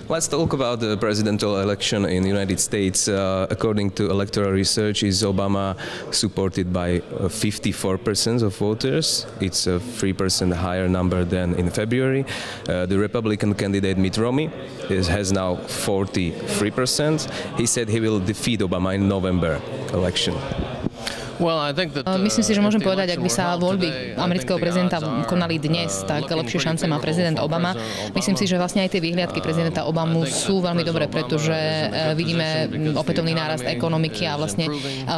Let's talk about the presidential election in the United States. According to electoral research, is Obama supported by 54% of voters. It's a 3% higher number than in February. The Republican candidate Mitt Romney has now 43%. He said he will defeat Obama in November election. Myslím si, že môžem povedať, ak by sa voľby amerického prezidenta konali dnes, tak lepšie šance má prezident Obama. Myslím si, že vlastne aj tie výhliadky prezidenta Obamu sú veľmi dobré, pretože vidíme opätovný nárast ekonomiky a vlastne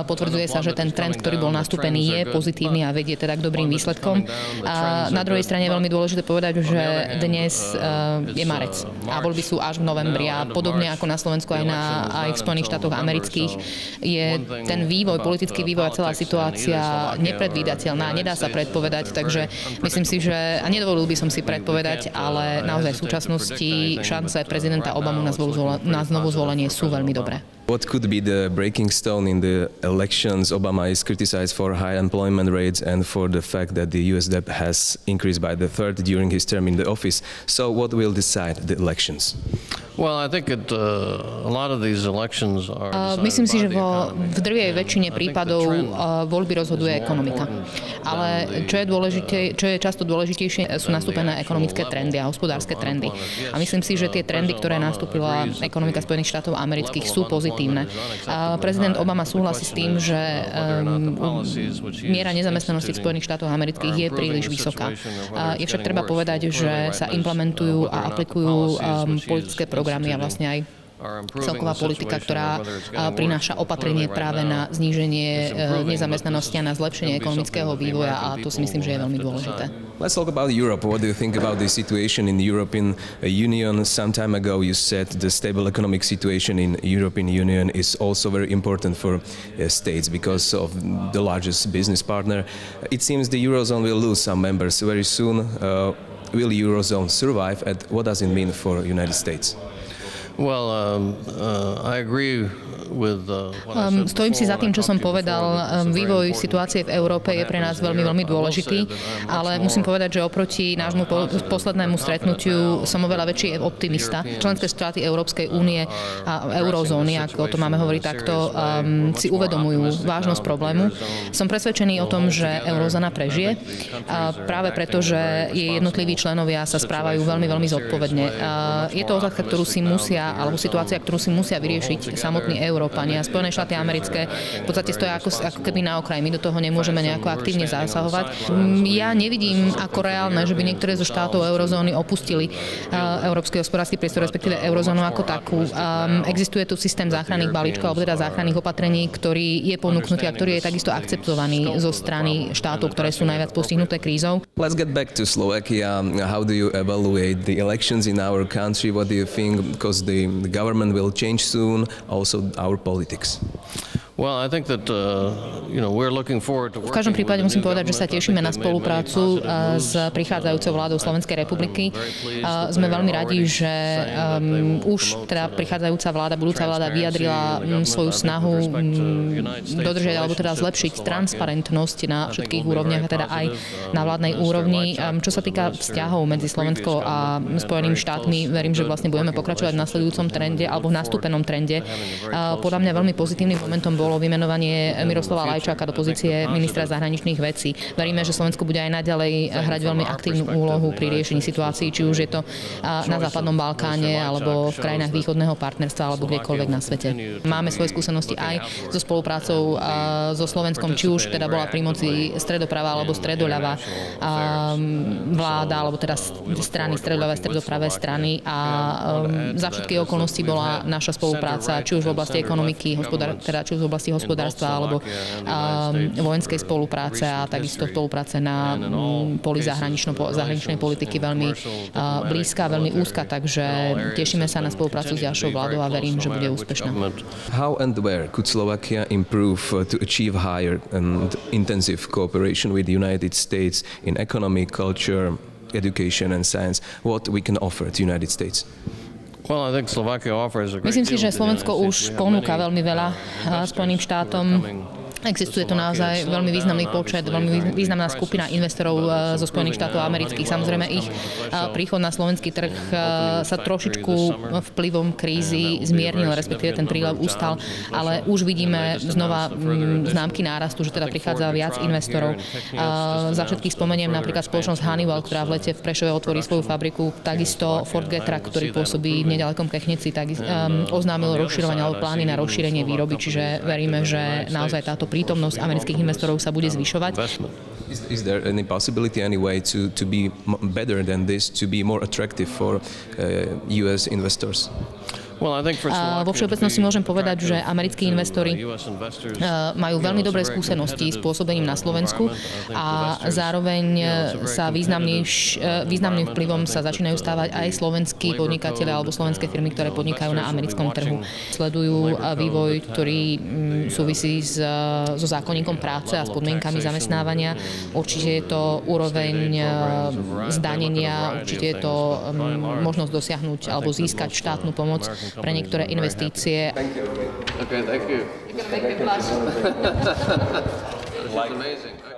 potvrdzuje sa, že ten trend, ktorý bol nastúpený, je pozitívny a vedie teda k dobrým výsledkom. A na druhej strane je veľmi dôležité povedať, že dnes je marec a voľby sú až v novembri a podobne ako na Slovensku aj v Spojených štátoch amerických je ten vývoj, politický vývoj a celá situácia nepredvídateľná, nedá sa predpovedať, takže myslím si, že, a nedovolil by som si predpovedať, ale naozaj v súčasnosti šance prezidenta Obamu na znovu zvolenie sú veľmi dobré. What could be the breaking stone in the elections? Obama is criticized for high employment rates and for the fact that the US debt has increased by the third during his term in the office. So what will decide the elections? Myslím si, že v drvivej väčšine prípadov voľby rozhoduje ekonomika. Ale čo je často dôležitejšie, sú nastúpené ekonomické trendy a hospodárske trendy. A myslím si, že tie trendy, ktoré nastúpila ekonomika Spojených štátov amerických, sú pozitívne. Prezident Obama súhlasí s tým, že miera nezamestnanosti v Spojených štátoch amerických je príliš vysoká. Je však treba povedať, že sa implementujú a aplikujú politické programy a vlastne aj celková politika, ktorá prináša opatrenie práve na zníženie nezamestnanosti a na zlepšenie ekonomického vývoja a to si myslím, že je veľmi dôležité. Let's talk about Europe. What do you think about the situation in the European Union? Some time ago you said the stable economic situation in European Union is also very important for states because of the largest business partner. It seems the Eurozone will lose some members very soon. Will Eurozone survive and what does it mean for United States? I agree Stojím si za tým, čo som povedal. Vývoj situácie v Európe je pre nás veľmi, veľmi dôležitý, ale musím povedať, že oproti nášmu poslednému stretnutiu som oveľa väčší optimista. Členské štáty Európskej únie a eurozóny, ak o tom máme hovoriť takto, si uvedomujú vážnosť problému. Som presvedčený o tom, že eurozóna prežije, práve preto, že jej jednotliví členovia sa správajú veľmi, veľmi zodpovedne. Je to otázka, ktorú si musia, alebo situácia, ktorú si musia vyriešiť samotní Európania. Spojené štáty americké v podstate stoja ako keby na okraji. My do toho nemôžeme nejako aktívne zasahovať. Ja nevidím ako reálne, že by niektoré zo štátov eurozóny opustili európsky hospodársky priestor, respektíve eurozónu ako takú. Existuje tu systém záchranných balíčkov, alebo teda záchranných opatrení, ktorý je ponúknutý a ktorý je takisto akceptovaný zo strany štátov, ktoré sú najviac postihnuté krízou. Let's get back to Slovakia. How do you evaluate the elections in our country? What do you think? Because the government will change soon, also our politics. V každom prípade musím povedať, že sa tešíme na spoluprácu s prichádzajúcou vládou Slovenskej republiky. Sme veľmi radi, že už teda prichádzajúca vláda, budúca vláda vyjadrila svoju snahu dodržať alebo teda zlepšiť transparentnosť na všetkých úrovniach, a teda aj na vládnej úrovni. Čo sa týka vzťahov medzi Slovenskou a Spojenými štátmi, verím, že vlastne budeme pokračovať v nasledujúcom trende alebo v nastúpenom trende. Podľa mňa veľmi pozitívnym momentom bolo vymenovanie Miroslava Lajčáka do pozície ministra zahraničných vecí. Veríme, že Slovensko bude aj naďalej hrať veľmi aktívnu úlohu pri riešení situácií, či už je to na západnom Balkáne alebo v krajinách východného partnerstva alebo kdekoľvek na svete. Máme svoje skúsenosti aj so spoluprácou so Slovenskom, či už teda bola pri moci stredoprava alebo stredoľava vláda, alebo teda strany stredoľavé, stredopravé strany a za všetky okolnosti bola naša spolupráca, či už v oblasti ekonomiky, či už v oblasti hospodárstva alebo vojenskej spolupráce a takisto spolupráce na poli zahraničnej politiky veľmi blízka, veľmi úzka, takže tešíme sa na spoluprácu s ďalšou vládou a verím, že bude úspešná. How and where could Slovakia improve to achieve higher and intensive cooperation with the United States in economy, culture, education and science? What we can offer to the United States? Myslím si, že Slovensko už ponúka veľmi veľa Spojeným štátom. Existuje tu naozaj veľmi významný počet, veľmi významná skupina investorov zo Spojených štátov amerických. Samozrejme, ich príchod na slovenský trh sa trošičku vplyvom krízy zmiernil, respektíve ten prílev ustal, ale už vidíme znova známky nárastu, že teda prichádza viac investorov. Za všetkých spomeniem napríklad spoločnosť Honeywell, ktorá v lete v Prešove otvorí svoju fabriku, takisto Ford Getra, ktorý pôsobí v nedalekom Kechneci, tak oznámil rozširovanie alebo plány na rozšírenie výroby, čiže veríme, že naozaj táto prítomnosť amerických investorov sa bude zvyšovať. Is there any possibility, any way to be better than this, to be more attractive for US investors? Vo všeobecnosti môžem povedať, že americkí investori majú veľmi dobré skúsenosti s pôsobením na Slovensku a zároveň sa významným vplyvom sa začínajú stávať aj slovenskí podnikatelia alebo slovenské firmy, ktoré podnikajú na americkom trhu. Sledujú vývoj, ktorý súvisí so zákonníkom práce a s podmienkami zamestnávania. Určite je to úroveň zdanenia, určite je to možnosť dosiahnuť alebo získať štátnu pomoc pre niektoré investície. Okay, thank you. You're gonna make me blush. This is amazing.